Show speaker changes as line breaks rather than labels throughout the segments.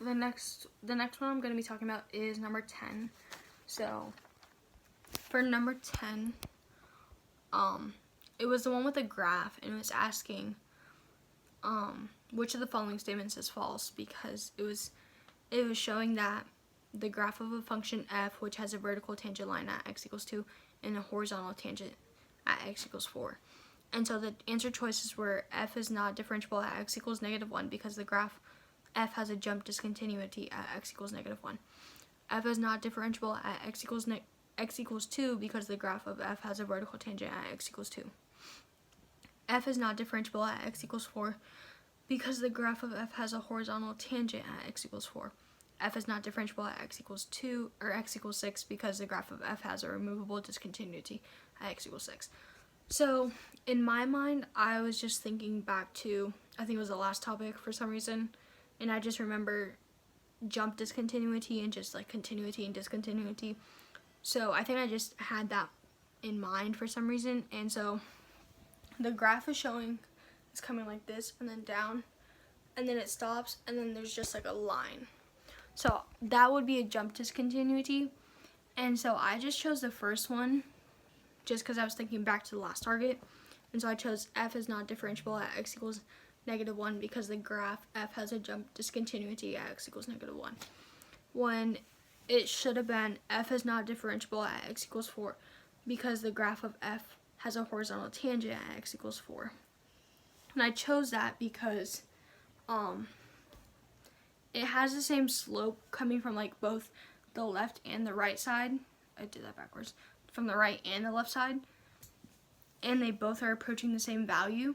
the next one I'm going to be talking about is number 10. So for number 10, it was the one with the graph, and it was asking which of the following statements is false, because it was showing that the graph of a function f, which has a vertical tangent line at x equals 2 and a horizontal tangent at x equals 4. And so the answer choices were f is not differentiable at x equals -1 because the graph f has a jump discontinuity at x equals -1. F is not differentiable at x equals 2 because the graph of f has a vertical tangent at x equals 2. F is not differentiable at x equals 4 because the graph of f has a horizontal tangent at x equals 4. F is not differentiable at x equals 2 or x equals 6 because the graph of f has a removable discontinuity at x equals 6. So in my mind, I was just thinking back to, I think it was the last topic for some reason, and I just remember jump discontinuity and just like continuity and discontinuity. So I think I just had that in mind for some reason, and so the graph is showing it's coming like this and then down, and then it stops, and then there's just like a line. So that would be a jump discontinuity, and so I just chose the first one just because I was thinking back to the last target, and so I chose f is not differentiable at x equals -1 because the graph f has a jump discontinuity at x equals -1. When it should have been f is not differentiable at x equals 4 because the graph of f has a horizontal tangent at x equals 4. And I chose that because it has the same slope coming from like both the left and the right side. I did that backwards. From the right and the left side. And they both are approaching the same value,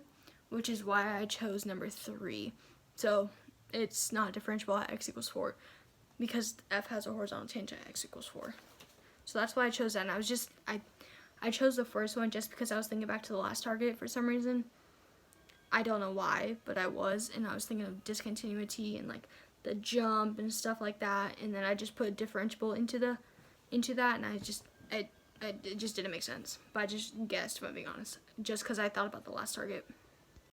which is why I chose number 3. So it's not differentiable at x equals 4 because f has a horizontal tangent at x equals 4. So that's why I chose that. And I was just, I chose the first one just because I was thinking back to the last target for some reason. I don't know why, but I was, and I was thinking of discontinuity and like the jump and stuff like that, and then I just put differentiable into that, and it just didn't make sense. But I just guessed, if I'm being honest, just because I thought about the last target.